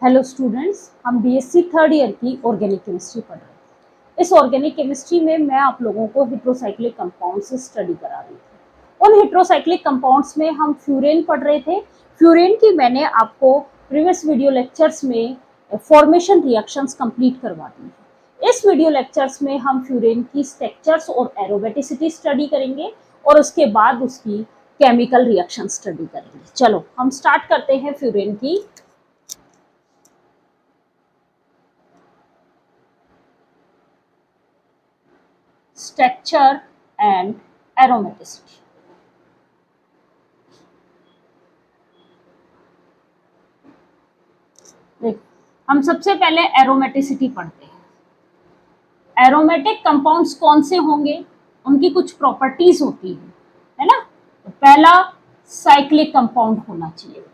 Hello students, हम BSc third year की organic chemistry पढ़ रहे हैं। इस ऑर्गेनिक केमिस्ट्री में मैं आप लोगों को हेट्रोसाइक्लिक कंपाउंड्स से स्टडी करा रही थी। उन हेट्रोसाइक्लिक कंपाउंड्स में हम फ्यूरेन पढ़ रहे थे। फ्यूरेन की मैंने आपको प्रीवियस वीडियो लेक्चर्स में फॉर्मेशन रिएक्शंस कंप्लीट करवा दी है। इस वीडियो लेक्चर्स में हम फ्यूरेन की स्ट्रक्चर्स और एरोमेटिसिटी स्टडी करेंगे और उसके बाद उसकी केमिकल रिएक्शन स्टडी करेंगे। चलो हम स्टार्ट करते हैं फ्यूरेन की स्ट्रक्चर एंड एरोमेटिसिटी। देखो, हम सबसे पहले एरोमेटिसिटी पढ़ते हैं। एरोमेटिक कंपाउंड्स कौन से होंगे, उनकी कुछ प्रॉपर्टीज होती है ना। तो पहला साइक्लिक कंपाउंड होना चाहिए।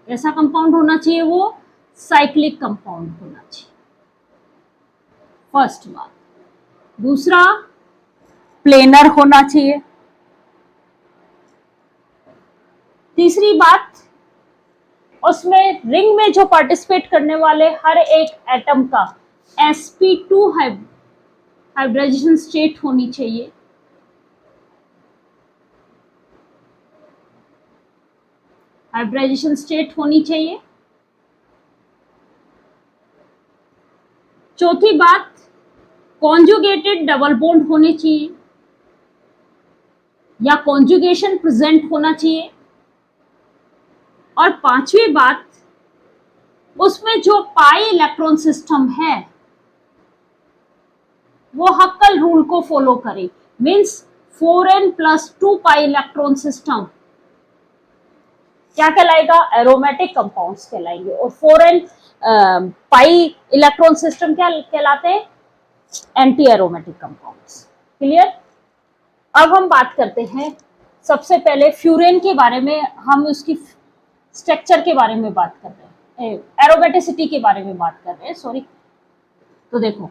ऐसा कंपाउंड होना चाहिए, वो साइक्लिक कंपाउंड होना चाहिए, फर्स्ट बात। दूसरा, प्लेनर होना चाहिए। तीसरी बात, उसमें रिंग में जो पार्टिसिपेट करने वाले हर एक एटम का sp2 हाइब्रिडाइजेशन स्टेट होनी चाहिए। हाइब्रिडाइजेशन स्टेट होनी चाहिए। चौथी बात, कॉन्जुगेटेड डबल बॉन्ड होने चाहिए या कॉन्जुगेशन प्रेजेंट होना चाहिए। और पांचवी बात, उसमें जो पाई इलेक्ट्रॉन सिस्टम है वो हक्कल रूल को फॉलो करे। Means 4n+2 pi electron system क्या कहलाएगा, एरोमेटिक कंपाउंड्स कहलाएंगे। और 4n पाई इलेक्ट्रॉन सिस्टम क्या कहलाते हैं, एंटी एरोमेटिक कंपाउंड्स। क्लियर। अब हम बात करते हैं सबसे पहले फ्यूरेन के बारे में। हम उसकी स्ट्रक्चर के बारे में बात कर रहे हैं, एरोमेटिसिटी के बारे में बात कर रहे हैं, सॉरी। तो देखो,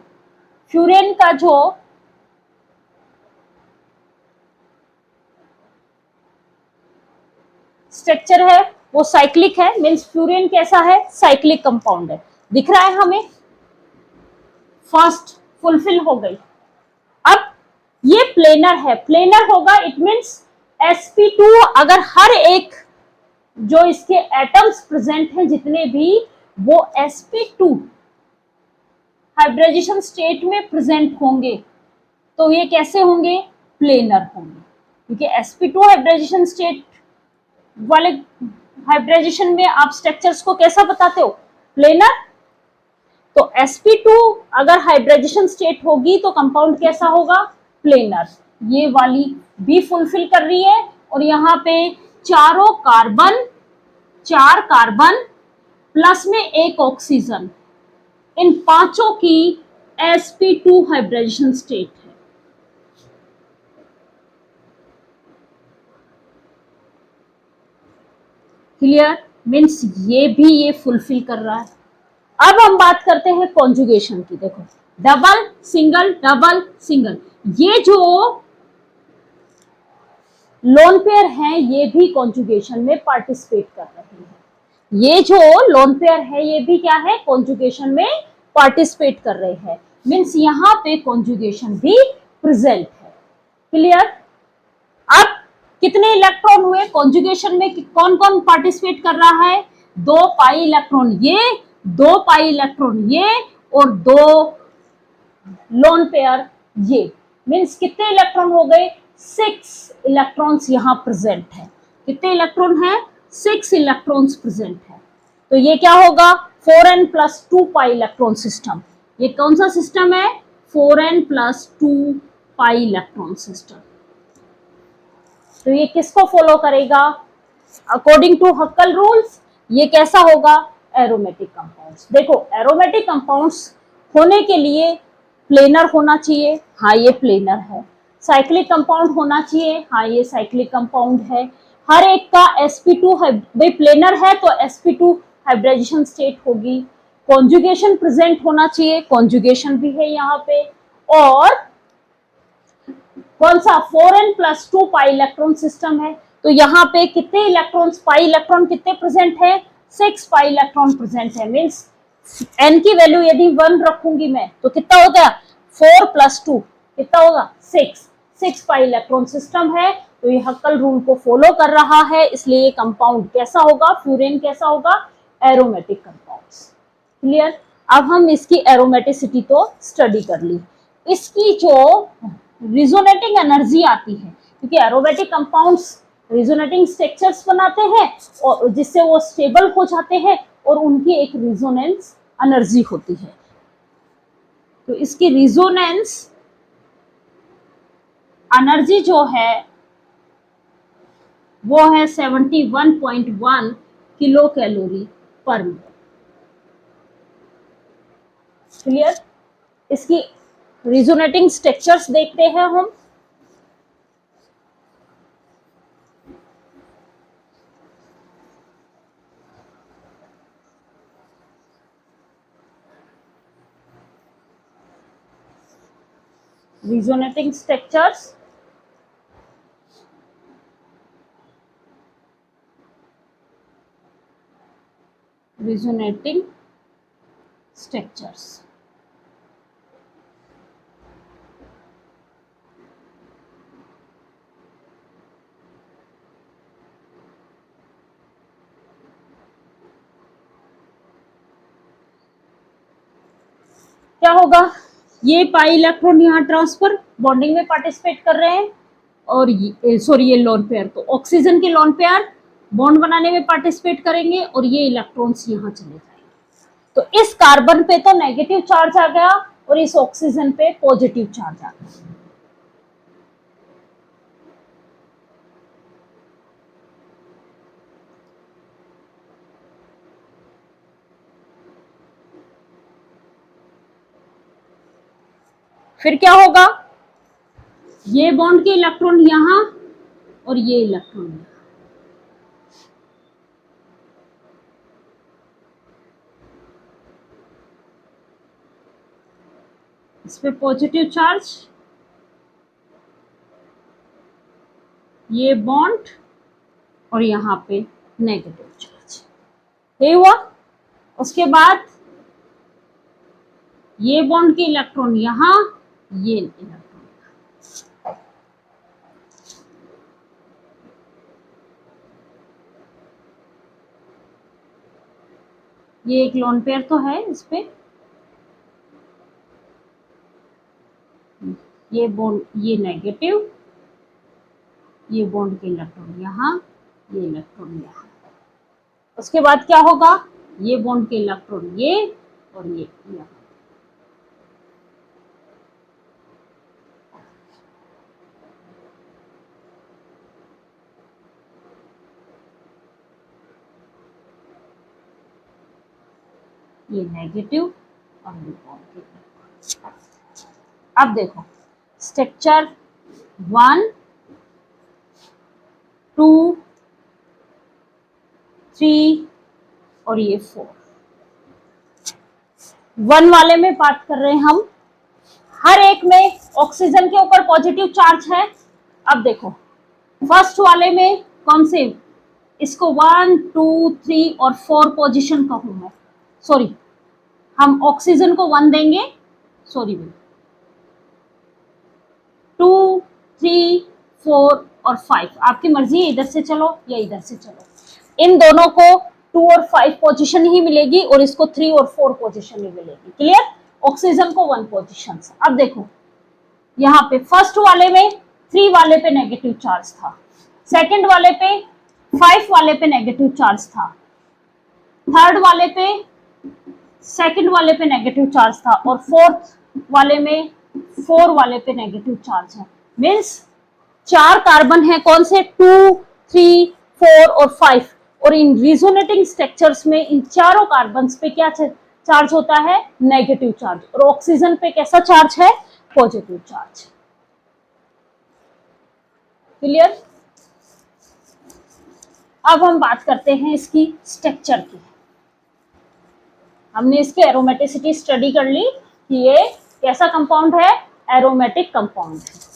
फ्यूरेन का जो स्ट्रक्चर है वो साइक्लिक है। मींस फ्यूरेन कैसा है, साइक्लिक कंपाउंड है। दिख रहा है हमें, फर्स्ट फुलफिल हो गई। अब ये प्लेनर है, प्लेनर होगा, इट मींस sp2 अगर हर एक जो इसके एटम्स प्रेजेंट हैं जितने भी, वो sp2 हाइब्रिडाइजेशन स्टेट में प्रेजेंट होंगे तो ये कैसे होंगे, प्लेनर होंगे। क्योंकि sp2 हाइब्रिडाइजेशन स्टेट वाले हाइब्रिडाइजेशन में आप स्ट्रक्चर्स को कैसा बताते हो, प्लेनर। तो sp2 अगर हाइब्रिडाइजेशन स्टेट होगी तो कंपाउंड कैसा होगा, प्लेनर। ये वाली भी फुलफिल कर रही है। और यहाँ पे चारों कार्बन, 4 कार्बन प्लस में 1 ऑक्सीजन, इन पांचों की sp2 हाइब्रिडाइजेशन स्टेट है। क्लियर। मीन्स ये भी ये फुलफिल कर रहा है। अब हम बात करते हैं कॉन्जुगेशन की। देखो, डबल सिंगल डबल सिंगल, ये जो लोन पेयर हैं ये भी कॉन्जुगेशन में पार्टिसिपेट कर रहे हैं। ये जो लोन पेयर है ये भी क्या है, कॉन्जुगेशन में पार्टिसिपेट कर रहे हैं। मीन्स यहाँ पे कॉन्जुगेशन भी प्रेजेंट है। क्लियर। अब कितने इलेक्ट्रॉन हुए कॉन्जुगेशन में, कौन कौन पार्टिसिपेट कर रहा है, 2 पाई इलेक्ट्रॉन ये, 2 पाई इलेक्ट्रॉन ये, और 2 लोन पेयर ये। मीन्स कितने इलेक्ट्रॉन हो गए, 6 इलेक्ट्रॉन्स यहाँ प्रेजेंट है। कितने इलेक्ट्रॉन है, 6 इलेक्ट्रॉन्स प्रेजेंट है। तो ये क्या होगा, 4n+2 पाई इलेक्ट्रॉन सिस्टम। ये कौन सा सिस्टम है, 4n+2 पाई इलेक्ट्रॉन सिस्टम। तो ये किसको फॉलो करेगा, अकॉर्डिंग टू हक्कल रूल्स ये कैसा होगा, एरोमेटिक कंपाउंड्स। देखो, एरोमेटिक कंपाउंड्स होने के लिए प्लेनर होना चाहिए, हाँ ये प्लेनर है। साइक्लिक कंपाउंड होना चाहिए, हाँ ये साइक्लिक कंपाउंड है। हर एक का sp2 भाई प्लेनर है तो sp2 हाइब्रिडाइजेशन स्टेट होगी। कॉन्जुगेशन प्रेजेंट होना चाहिए, कॉन्जुगेशन भी है यहाँ पे। और कौन सा, 4n+2 पाई इलेक्ट्रॉन सिस्टम है। तो यहाँ पे कितने इलेक्ट्रॉन्स, पाई इलेक्ट्रॉन कितने प्रेजेंट है, 6 पाई इलेक्ट्रॉन प्रेजेंट है। मीन्स n की वैल्यू यदि 1 रखूंगी मैं तो कितना हो गया 4 + 2 कितना होगा 6 पाई इलेक्ट्रॉन सिस्टम है। तो ये हक्कल रूल को फॉलो कर रहा है, इसलिए ये कंपाउंड कैसा होगा, फ्यूरेन कैसा होगा, एरोमेटिक कंपाउंड्स। क्लियर। अब हम इसकी एरोमेटिसिटी तो स्टडी कर ली। इसकी जो रिजोनेटिंग एनर्जी आती है, क्योंकि एरोमेटिक कंपाउंड्स रिजोनेटिंग स्ट्रक्चर्स बनाते हैं और जिससे वो स्टेबल हो जाते हैं और उनकी एक रिजोनेंस एनर्जी होती है। तो इसकी रिजोनेंस एनर्जी जो है वो है 71.1 किलो कैलोरी पर मोल। क्लियर। इसकी रिजोनेटिंग स्ट्रक्चर्स देखते हैं हम। resonating structures, resonating structures। क्या होगा, ये पाई इलेक्ट्रॉन यहाँ ट्रांसफर बॉन्डिंग में पार्टिसिपेट कर रहे हैं और ये लोन पेयर, तो ऑक्सीजन के लोन पेयर बॉन्ड बनाने में पार्टिसिपेट करेंगे और ये इलेक्ट्रॉन्स यहाँ चले जाएंगे। तो इस कार्बन पे तो नेगेटिव चार्ज आ गया और इस ऑक्सीजन पे पॉजिटिव चार्ज आ गया। फिर क्या होगा, ये बॉन्ड के इलेक्ट्रॉन यहां और ये इलेक्ट्रॉन यहां, इस पे पॉजिटिव चार्ज, ये बॉन्ड और यहां पे नेगेटिव चार्ज, ये हुआ। उसके बाद ये बॉन्ड के इलेक्ट्रॉन यहां, ये इलेक्ट्रॉन, ये एक लोन पेयर तो है इस पे, ये बॉन्ड, ये नेगेटिव, ये बॉन्ड के इलेक्ट्रॉन यहां, ये इलेक्ट्रॉन यहां। उसके बाद क्या होगा, ये बॉन्ड के इलेक्ट्रॉन ये और ये यहां। ये नेगेटिव और ये पॉजिटिव। अब देखो स्ट्रक्चर 1, 2, 3 और ये 4। 1 वाले में बात कर रहे हैं हम, हर एक में ऑक्सीजन के ऊपर पॉजिटिव चार्ज है। अब देखो फर्स्ट वाले में कौन से, इसको 1, 2, 3 और 4 पोजीशन कहूं मैं, सॉरी हम ऑक्सीजन को 1 देंगे, सॉरी 2, 3, 4 और 5, आपकी मर्जी है, इधर से चलो या इधर से चलो। इन दोनों को 2 और 5 पोजीशन ही मिलेगी और इसको 3 और 4 पोजीशन ही मिलेगी। क्लियर। ऑक्सीजन को 1 पोजीशन। अब देखो यहाँ पे फर्स्ट वाले में 3 वाले पे नेगेटिव चार्ज था, सेकंड वाले पे 5 वाले पे नेगेटिव चार्ज था, थर्ड वाले पे, सेकंड वाले पे नेगेटिव चार्ज था और फोर्थ वाले में 4 वाले पे नेगेटिव चार्ज है। मीन्स 4 कार्बन है, कौन से, 2, 3, 4 और 5, और इन रिजोनेटिंग स्ट्रक्चर्स में इन चारों कार्बन्स पे क्या चार्ज होता है, नेगेटिव चार्ज, और ऑक्सीजन पे कैसा चार्ज है, पॉजिटिव चार्ज। क्लियर। अब हम बात करते हैं इसकी स्ट्रक्चर की। हमने इसकी एरोमेटिसिटी स्टडी कर ली कि ये कैसा कंपाउंड है, एरोमेटिक कंपाउंड है।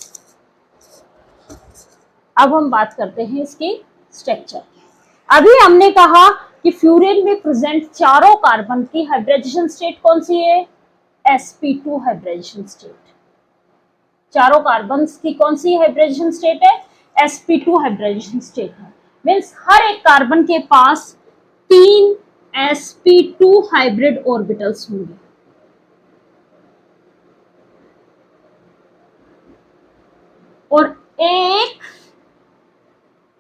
अब हम बात करते हैं इसकी स्ट्रक्चर की। अभी हमने कहा कि फ्यूरेन में प्रेजेंट चारों कार्बन की हाइब्रिडाइजेशन स्टेट कौन सी है? sp2 hybridisation state. चारों कार्बन की कौन सी हाइब्रिडाइजेशन स्टेट है? sp2 हाइब्रिडाइजेशन स्टेट है। मीन्स हर एक कार्बन के पास 3 sp2 हाइब्रिड ऑर्बिटल्स होंगे। और एक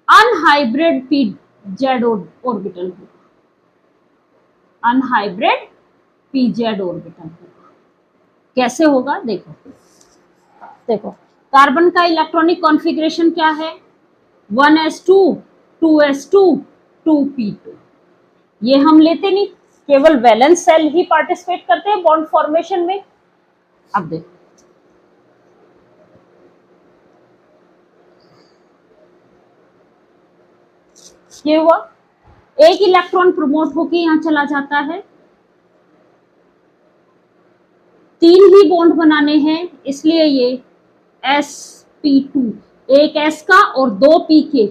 अनहाइब्रिड pz ऑर्बिटल होगा। अनहाइब्रिड pz ऑर्बिटल होगा। कैसे होगा? देखो कार्बन का इलेक्ट्रॉनिक कॉन्फ़िगरेशन क्या है? 1s2 2s2 2p2। ये हम लेते नहीं, केवल वैलेंस सेल ही पार्टिसिपेट करते हैं बॉन्ड फॉर्मेशन में। अब देखो ये हुआ, एक इलेक्ट्रॉन प्रमोट होके यहां चला जाता है। 3 ही बॉन्ड बनाने हैं, इसलिए ये sp2, एक s का और 2 p के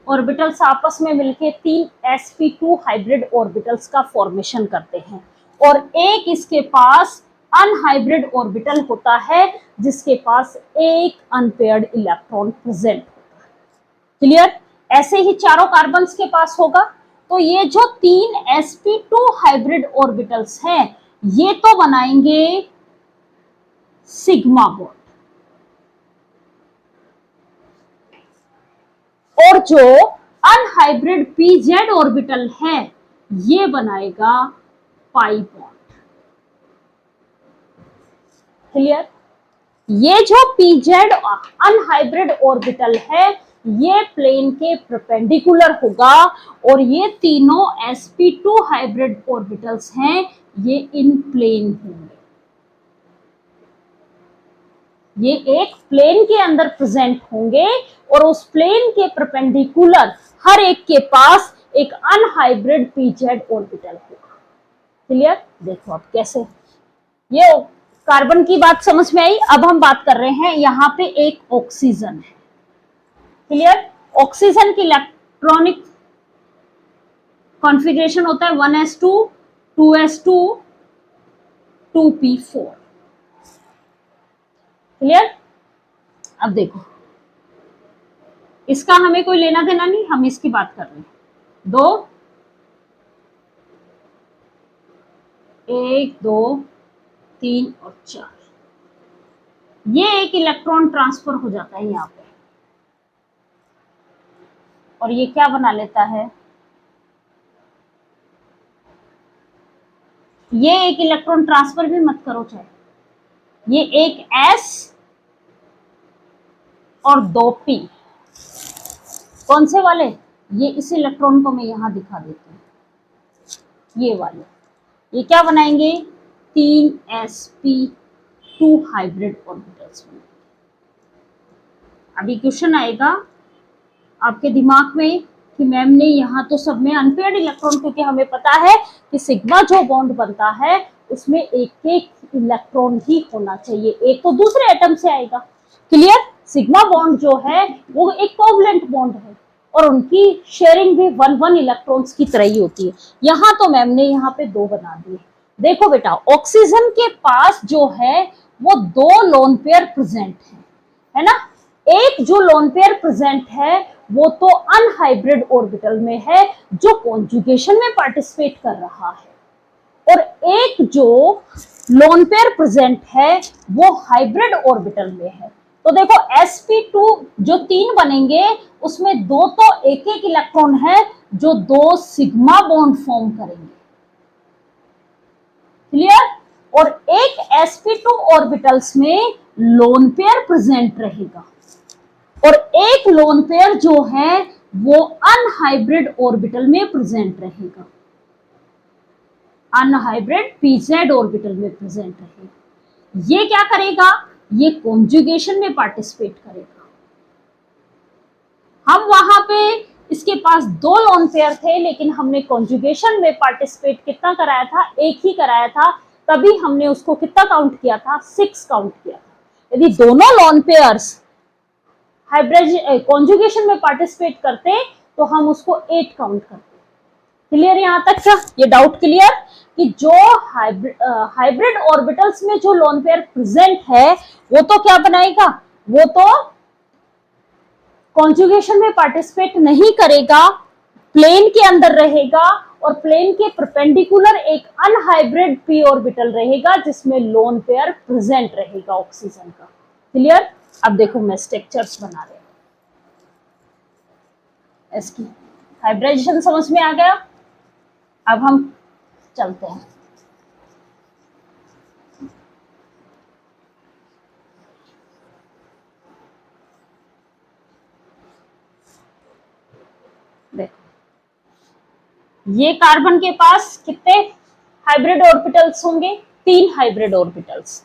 ऑर्बिटल्स आपस में मिलके 3 sp2 हाइब्रिड ऑर्बिटल्स का फॉर्मेशन करते हैं। और एक इसके पास अनहाइब्रिड ऑर्बिटल होता है जिसके पास एक अनपेयर्ड इलेक्ट्रॉन प्रेजेंट होता है। क्लियर? ऐसे ही चारों कार्बन्स के पास होगा। तो ये जो 3 sp2 हाइब्रिड ऑर्बिटल्स हैं ये तो बनाएंगे सिग्मा बॉन्ड, और जो अनहाइब्रिड pz ऑर्बिटल है ये बनाएगा पाई बॉन्ड। क्लियर? ये जो pz अनहाइब्रिड ऑर्बिटल है ये प्लेन के परपेंडिकुलर होगा, और ये तीनों sp2 हाइब्रिड ऑर्बिटल्स हैं ये इन प्लेन होंगे। ये एक प्लेन के अंदर प्रेजेंट होंगे और उस प्लेन के परपेंडिकुलर हर एक के पास एक अनहाइब्रिड pz ऑर्बिटल होगा। क्लियर? देखो अब कैसे, ये कार्बन की बात समझ में आई। अब हम बात कर रहे हैं यहाँ पे एक ऑक्सीजन है। क्लियर? ऑक्सीजन की इलेक्ट्रॉनिक कॉन्फ़िगरेशन होता है 1s2 2s2 2p4। क्लियर? अब देखो इसका हमें कोई लेना देना नहीं, हम इसकी बात कर रहे हैं। 2 1 2 3 और 4, ये एक इलेक्ट्रॉन ट्रांसफर हो जाता है यहाँ पे, और ये क्या बना लेता है? ये एक इलेक्ट्रॉन ट्रांसफर भी मत करो चाहे, ये एक s और 2 p, कौन से वाले? ये इस इलेक्ट्रॉन को मैं यहां दिखा देती हूं, ये वाले। ये क्या बनाएंगे? 3 sp2 हाइब्रिड ऑर्बिटल्स बनाएंगे। अभी क्वेश्चन आएगा आपके दिमाग में कि मैम ने यहाँ तो सब में अनपेयर्ड इलेक्ट्रॉन, क्योंकि हमें पता है कि सिग्मा जो बॉन्ड बनता है उसमें एक एक इलेक्ट्रॉन ही होना चाहिए, एक तो दूसरे एटम से आएगा। क्लियर? सिग्मा बॉन्ड जो है वो एक कोवलेंट बॉन्ड है और उनकी शेयरिंग भी 1-1 इलेक्ट्रॉन्स की तरह ही होती है। यहाँ तो मैम ने यहाँ पे 2 बना दिए। देखो बेटा, ऑक्सीजन के पास जो है वो 2 लोन पेयर प्रेजेंट है ना। एक जो लोन पेयर प्रेजेंट है वो तो अनहाइब्रिड ऑर्बिटल में है जो कॉन्जुगेशन में पार्टिसिपेट कर रहा है, और एक जो लोन पेयर प्रेजेंट है वो हाइब्रिड ऑर्बिटल में है। तो देखो sp2 जो 3 बनेंगे उसमें 2 तो एक एक इलेक्ट्रॉन है जो 2 सिग्मा बॉन्ड फॉर्म करेंगे। क्लियर? और एक sp2 ऑर्बिटल्स में लोन पेयर प्रेजेंट रहेगा, और एक लोन पेयर जो है वो अनहाइब्रिड ऑर्बिटल में प्रेजेंट रहेगा, अनहाइब्रिड pz ऑर्बिटल में प्रेजेंट रहेगा। ये क्या करेगा? ये कॉन्जुगेशन में पार्टिसिपेट करेगा। हम वहां पे इसके पास 2 लोन पेयर थे, लेकिन हमने कॉन्जुगेशन में पार्टिसिपेट कितना कराया था? एक ही कराया था, तभी हमने उसको कितना काउंट किया था? 6 काउंट किया था। यदि दोनों लोन पेयर्स हाइब्रिड कॉन्जुगेशन में पार्टिसिपेट करते तो हम उसको 8 काउंट करते। क्लियर यहां तक? क्या ये डाउट क्लियर कि जो हाइब्रिड ऑर्बिटल्स में जो लोन पेयर प्रेजेंट है वो तो क्या बनाएगा, वो तो कॉन्जुगेशन में पार्टिसिपेट नहीं करेगा, प्लेन के अंदर रहेगा और प्लेन के परपेंडिकुलर एक अनहाइब्रिड पी ऑर्बिटल रहेगा जिसमें लोन पेयर प्रेजेंट रहेगा ऑक्सीजन का। क्लियर? अब देखो मैं स्ट्रक्चर्स बना रहे हैं इसकी। हाइब्रिडाइजेशन समझ में आ गया? अब हम चलते हैं। देखो ये कार्बन के पास कितने हाइब्रिड ऑर्बिटल्स होंगे? 3 हाइब्रिड ऑर्बिटल्स।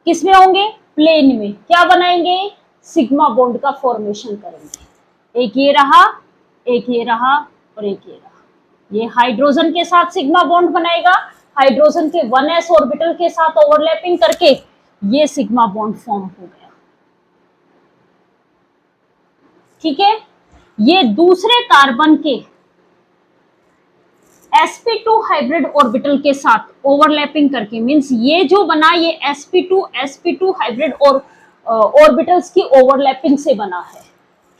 किसमें होंगे? प्लेन में। क्या बनाएंगे? सिग्मा बॉन्ड का फॉर्मेशन करेंगे। एक ये रहा, एक ये रहा और एक ये रहा। ये हाइड्रोजन के साथ सिग्मा बॉन्ड बनाएगा, हाइड्रोजन के 1s ऑर्बिटल के साथ ओवरलैपिंग करके ये सिग्मा बॉन्ड फॉर्म हो गया। ठीक है? ये दूसरे कार्बन के sp2 हाइब्रिड ऑर्बिटल के साथ ओवरलैपिंग करके, मींस ये जो बना ये sp2 हाइब्रिड और ऑर्बिटल्स की ओवरलैपिंग से बना है।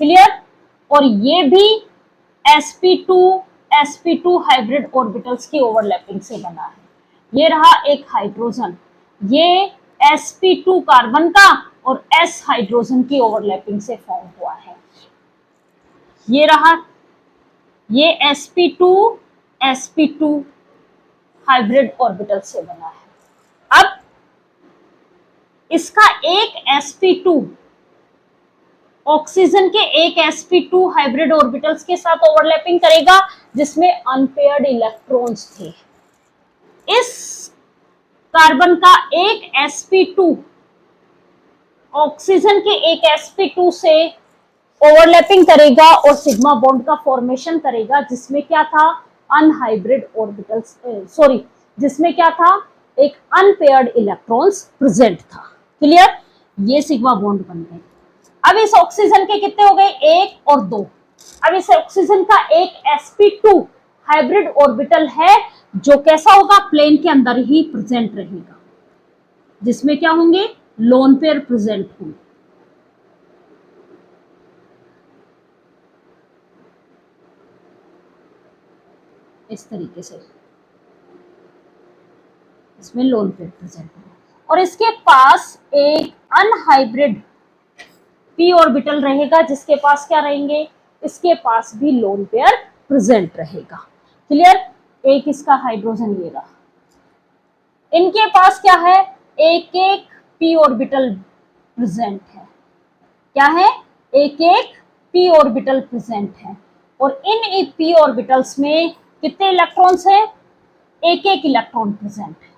क्लियर? और ये भी sp2 हाइब्रिड ऑर्बिटल्स की ओवरलैपिंग से बना है। ये रहा एक हाइड्रोजन, ये sp2 कार्बन का और s हाइड्रोजन की ओवरलैपिंग से फॉर्म हुआ है। ये रहा, ये sp2 हाइब्रिड ऑर्बिटल से बना है। अब इसका एक sp2 ऑक्सीजन के एक sp2 हाइब्रिड ऑर्बिटल्स के साथ ओवरलैपिंग करेगा जिसमें अनपेयर्ड इलेक्ट्रॉन्स थे। इस कार्बन का एक sp2 ऑक्सीजन के एक sp2 से ओवरलैपिंग करेगा और सिग्मा बॉन्ड का फॉर्मेशन करेगा जिसमें क्या था? अनहाइब्रिड ऑर्बिटल्स, सॉरी, जिसमें क्या था? एक अनपेयर्ड इलेक्ट्रॉन्स प्रेजेंट था। क्लियर? ये सिग्मा बॉन्ड बन गए। अब इस ऑक्सीजन के कितने हो गए? 1 और 2। अब इस ऑक्सीजन का एक sp2 हाइब्रिड ऑर्बिटल है जो कैसा होगा? प्लेन के अंदर ही प्रेजेंट रहेगा, जिसमें क्या होंगे? लोन पेयर प्रेजेंट होंगे। इस तरीके से इसमें लोन पेयर प्रेजेंट है और इसके पास एक अनहाइब्रिड पी ऑर्बिटल रहेगा जिसके पास क्या रहेंगे? इसके पास भी लोन पेयर प्रेजेंट रहेगा। क्लियर? एक इसका हाइड्रोजन ये रहा, इनके पास क्या है? एक एक पी ऑर्बिटल प्रेजेंट है। क्या है? एक एक पी ऑर्बिटल प्रेजेंट है और इन पी ऑर्बिटल्स में कितने इलेक्ट्रॉन्स हैं? एक एक इलेक्ट्रॉन प्रेजेंट है।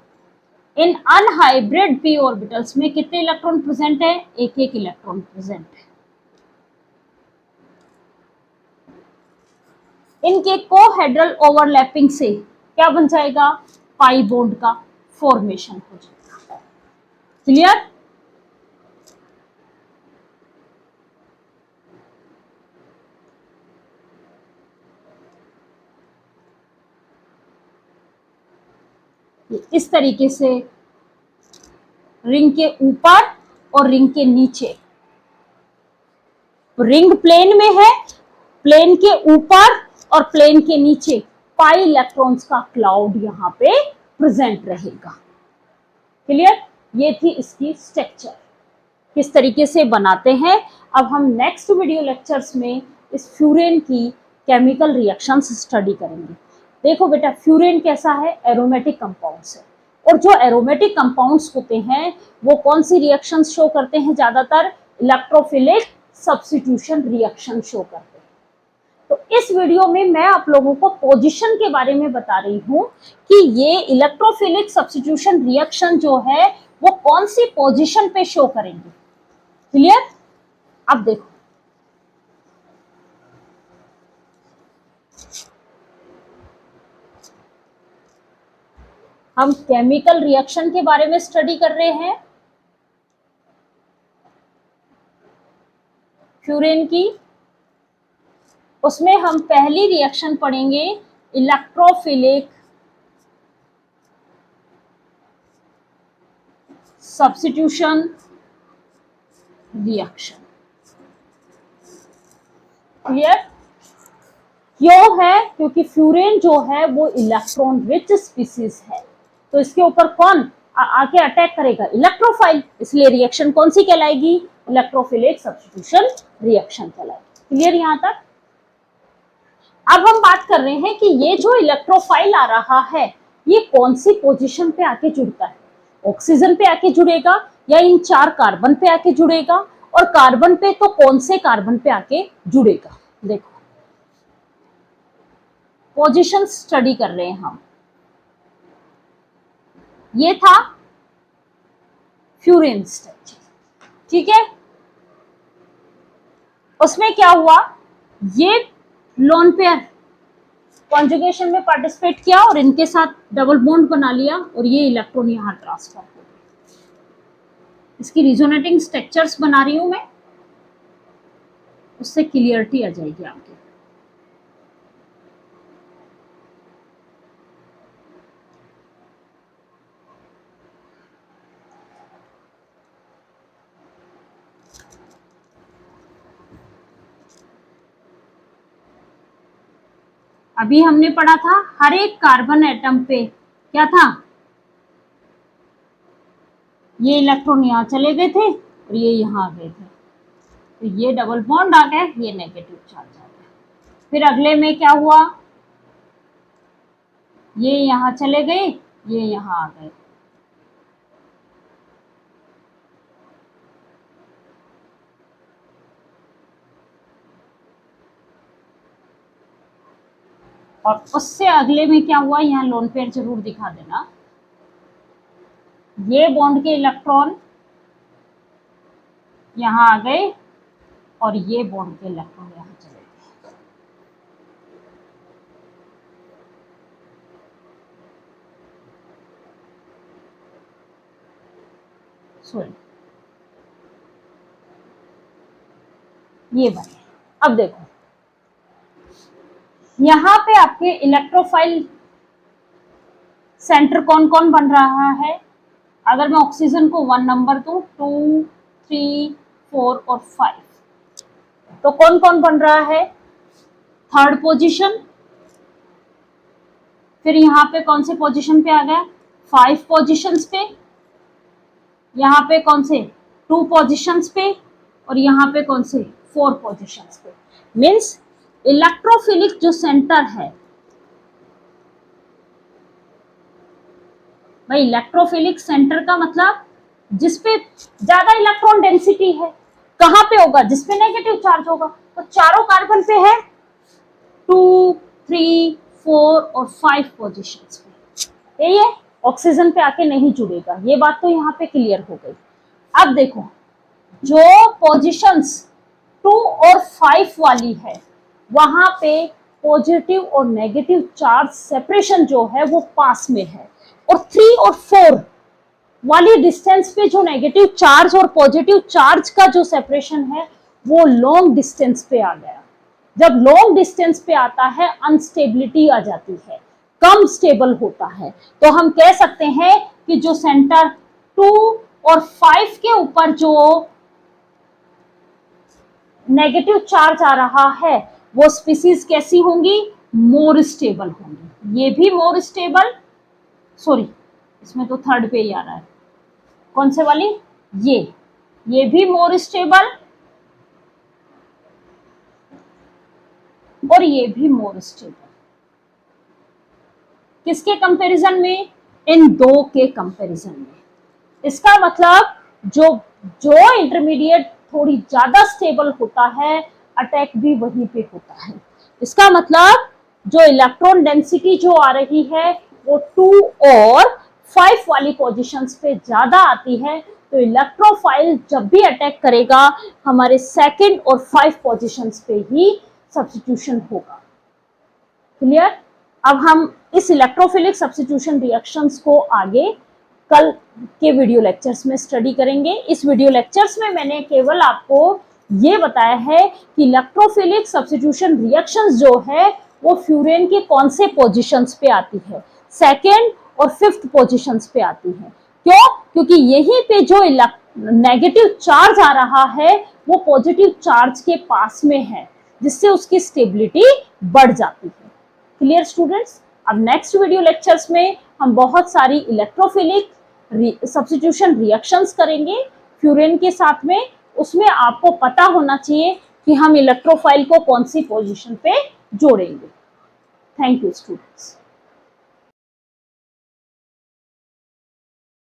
इन अनहाइब्रिड पी ऑर्बिटल्स में कितने इलेक्ट्रॉन प्रेजेंट है? एक एक इलेक्ट्रॉन प्रेजेंट है। इनके कोहेड्रल ओवरलैपिंग से क्या बन जाएगा? पाई बॉन्ड का फॉर्मेशन हो जाएगा। क्लियर? इस तरीके से रिंग के ऊपर और रिंग के नीचे, रिंग प्लेन में है, प्लेन के ऊपर और प्लेन के नीचे पाई इलेक्ट्रॉन्स का क्लाउड यहां पे प्रेजेंट रहेगा। क्लियर? ये थी इसकी स्ट्रक्चर, किस तरीके से बनाते हैं। अब हम नेक्स्ट वीडियो लेक्चर्स में इस फ्यूरेन की केमिकल रिएक्शंस स्टडी करेंगे। देखो बेटा, फ्यूरेन कैसा है? एरोमेटिक कंपाउंड्स है और जो एरोमेटिक कंपाउंड्स होते हैं वो कौन सी रिएक्शंस शो करते हैं? ज्यादातर इलेक्ट्रोफिलिक सब्स्टिट्यूशन रिएक्शन शो करते हैं। तो इस वीडियो में मैं आप लोगों को पोजीशन के बारे में बता रही हूं कि ये इलेक्ट्रोफिलिक सब्स्टिट्यूशन रिएक्शन जो है वो कौन सी पोजीशन पे शो करेंगे। क्लियर? अब देखो, हम केमिकल रिएक्शन के बारे में स्टडी कर रहे हैं फ्यूरेन की। उसमें हम पहली रिएक्शन पढ़ेंगे इलेक्ट्रोफिलिक सब्स्टिट्यूशन रिएक्शन। क्लियर? क्यों है? क्योंकि फ्यूरेन जो है वो इलेक्ट्रॉन रिच स्पीसीज है, तो इसके ऊपर कौन आके अटैक करेगा? इलेक्ट्रोफाइल। इसलिए रिएक्शन कौन सी कहलाएगी? इलेक्ट्रोफिलिक सब्स्टिट्यूशन रिएक्शन कहलाएगी। क्लियर यहां तक? अब हम बात कर रहे हैं कि ये जो इलेक्ट्रोफाइल आ रहा है ये कौन सी पोजीशन पे आके जुड़ता है? ऑक्सीजन पे आके जुड़ेगा या इन 4 कार्बन पे आके जुड़ेगा? और कार्बन पे तो कौन से कार्बन पे आके जुड़ेगा? देखो पोजीशन स्टडी कर रहे हैं हम। ये था फ्यूरेन स्ट्रक्चर, ठीक है। उसमें क्या हुआ? ये लोन पेयर कॉन्जुगेशन में पार्टिसिपेट किया और इनके साथ डबल बॉन्ड बना लिया और ये इलेक्ट्रॉन यहां ट्रांसफर हो गए। इसकी रिजोनेटिंग स्ट्रक्चर्स बना रही हूं मैं, उससे क्लियरिटी आ जाएगी आपके। अभी हमने पढ़ा था हर एक कार्बन एटम पे क्या था? ये इलेक्ट्रॉन यहां चले गए थे और ये यहां आ गए थे, तो ये डबल बॉन्ड आ गए, ये नेगेटिव चार्ज आ गया। फिर अगले में क्या हुआ? ये यहां चले गए, ये यहां आ गए। और उससे अगले में क्या हुआ? यहाँ लोन पेयर जरूर दिखा देना। ये बॉन्ड के इलेक्ट्रॉन यहां आ गए और ये बॉन्ड के इलेक्ट्रॉन यहां चले गए। सॉरी, ये बने। अब देखो यहां पे आपके इलेक्ट्रोफाइल सेंटर कौन कौन बन रहा है? अगर मैं ऑक्सीजन को 1 नंबर दूं, 2, 3, 4 और 5, तो कौन कौन बन रहा है? 3rd position. फिर यहां पे कौन से पोजीशन पे आ गया? 5 पोजीशंस पे। यहां पे कौन से? 2 पोजीशंस पे। और यहां पे कौन से? 4 पोजीशंस पे। मीन्स इलेक्ट्रोफिलिक जो सेंटर है भाई, इलेक्ट्रोफिलिक सेंटर का मतलब जिसपे ज्यादा इलेक्ट्रॉन डेंसिटी है, कहां पे होगा? जिसपे नेगेटिव चार्ज होगा। तो चारों कार्बन पे है 2, 3, 4 और 5 पोजीशंस पे। यही है, ऑक्सीजन पे आके नहीं जुड़ेगा। ये बात तो यहाँ पे क्लियर हो गई। अब देखो जो पोजीशंस 2 और 5 वाली है वहां पे पॉजिटिव और नेगेटिव चार्ज सेपरेशन जो है वो पास में है, और 3 और 4 वाली डिस्टेंस पे जो नेगेटिव चार्ज और पॉजिटिव चार्ज का जो सेपरेशन है वो लॉन्ग डिस्टेंस पे आ गया। जब लॉन्ग डिस्टेंस पे आता है अनस्टेबिलिटी आ जाती है, कम स्टेबल होता है। तो हम कह सकते हैं कि जो सेंटर 2 और 5 के ऊपर जो नेगेटिव चार्ज आ रहा है वो स्पीसीज कैसी होंगी? मोर स्टेबल होंगी। ये भी मोर स्टेबल, सॉरी इसमें तो 3rd पे ही आ रहा है, कौन से वाली? ये भी मोर स्टेबल और ये भी मोर स्टेबल। किसके कंपैरिजन में? इन 2 के कंपैरिजन में। इसका मतलब जो इंटरमीडिएट थोड़ी ज्यादा स्टेबल होता है अटैक भी वहीं पे होता है। इसका मतलब जो इलेक्ट्रॉन डेंसिटी जो आ रही है वो 2 और 5 वाली पोजीशंस पे ज्यादा आती है, तो इलेक्ट्रोफाइल जब भी अटैक करेगा हमारे 2nd और 5 पोजीशंस पे ही सब्स्टिट्यूशन होगा। क्लियर? अब हम इस इलेक्ट्रोफिलिक सब्स्टिट्यूशन रिएक्शंस को आगे कल के वीडियो लेक्चर्स में स्टडी करेंगे। इस वीडियो लेक्चर्स में मैंने केवल आपको ये बताया है कि इलेक्ट्रोफिलिक सब्स्टिट्यूशन रिएक्शंस जो है वो फ्यूरेन के कौन से पोजीशंस पे आती है, सेकेंड और फिफ्थ पोजीशंस पे आती है। क्यों? क्योंकि यहीं पे जो नेगेटिव चार्ज आ रहा है वो पॉजिटिव चार्ज के पास में है, जिससे उसकी स्टेबिलिटी बढ़ जाती है। Clear students? अब नेक्स्ट वीडियो लेक्चर्स में हम बहुत सारी इलेक्ट्रोफिलिक सब्स्टिट्यूशन रिएक्शंस करेंगे फ्यूरेन के साथ में। उसमें आपको पता होना चाहिए कि हम इलेक्ट्रोफाइल को कौन सी पोजीशन पे जोड़ेंगे। Thank you students.